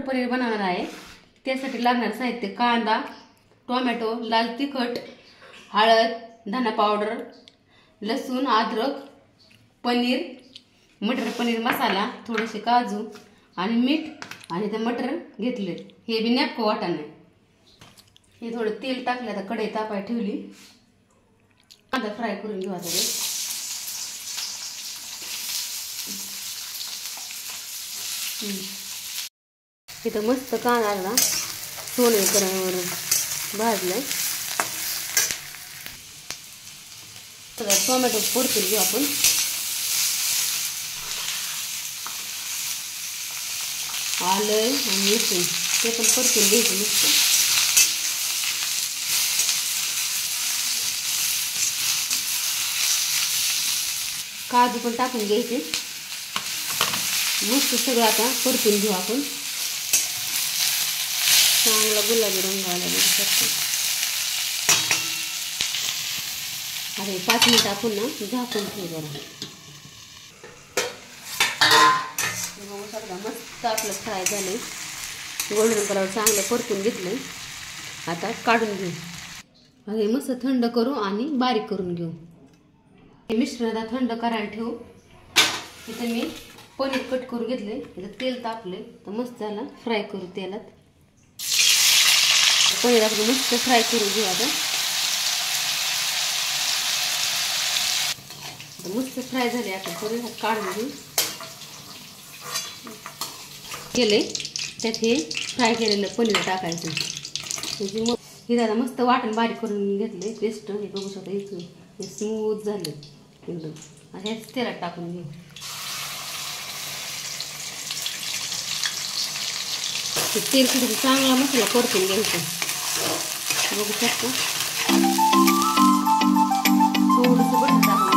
पनीर बनवणार आहे। त्यासाठी लागणारे साहित्य: कांदा, टोमॅटो, लाल तिखट, हळद, धना पावडर, लसूण, अद्रक, पनीर, मटर पनीर मसाला, थोडेसे काजू आणि मीठ आणि ते मटर घेतले। हे बी नेमकं वाटाणे। हे थोडं तेल टाकलं, आता कढई तापाय ठेवली। कांदा फ्राय करून घेऊ आता। इथं मस्त कांदा सोनेरी कलरवर भाजलाय। टोमॅटो परतून घेऊ आपण। आलं आणि लसूण ते पण परतून घ्यायचं मस्त। काजू पण टाकून घ्यायचे मस्त। सगळं आता परतून घेऊ आपण। चांगला गुलाबी रंग आला बघू। अरे 5 मिनिट आपण ना झाकून ठेवू जरा। मस्त आपलं फ्राय झाले, गोल्डन कलर चांगलं परतून घेतलं। आता काढून घेऊ। हे मस्त थंड करू आणि बारीक करून घेऊ। हे मिश्रण थंड करायला ठेवू। इथे मी पनीर कट करून घेतले, इथं तेल तापले तर मस्त झाला। फ्राय करू तेलात। पनीर आपण मस्त फ्राय करून घेऊ आता। मस्त फ्राय झाले, आपण पनीर काढून घेऊ। केले त्यात हे फ्राय केलेलं पनीर टाकायचं। हे दादा मस्त वाटण बारीक करून घेतले पेस्ट। हे बघू शकता, इथून स्मूथ झाले एकदम। हेच तेलात टाकून घेऊ। तेल किती चांगला मसाला परतून घ्यायचा बघू शकता। थोडंसं बटर टाकून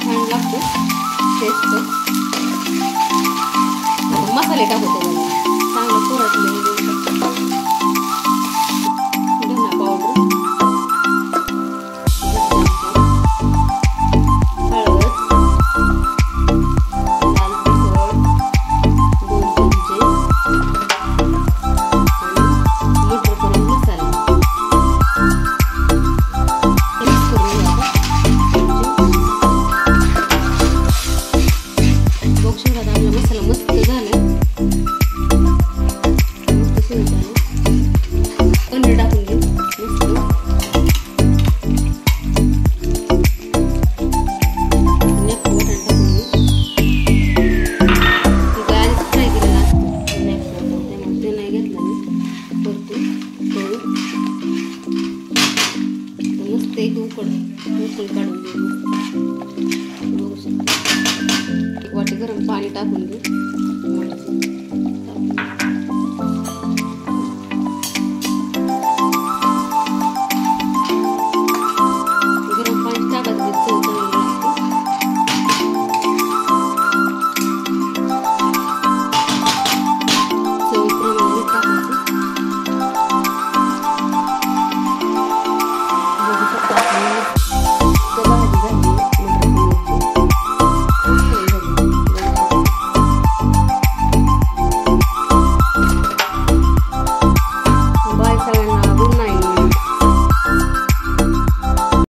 छान लागतं टेस्ट। मसाले टाकू त्याला चांगलं परतलं। धना पावडर, हळद, लाल तिखट 2 चमचे आणि मटर पनीर मसाला मिक्स करून घ्या। बघू शकता आपला मसाला मस्त झाला। पनीर टाकून घेऊ मस्त। वाटण टाकून घेऊ। आधीच फ्राय केलेला असतो त्यामुळे ते नाही घेतलं मी। परतून मस्त एक उकळ काढून घेऊ। बघू शकता, 1 वाटी गरम पाणी टाकून घेऊ।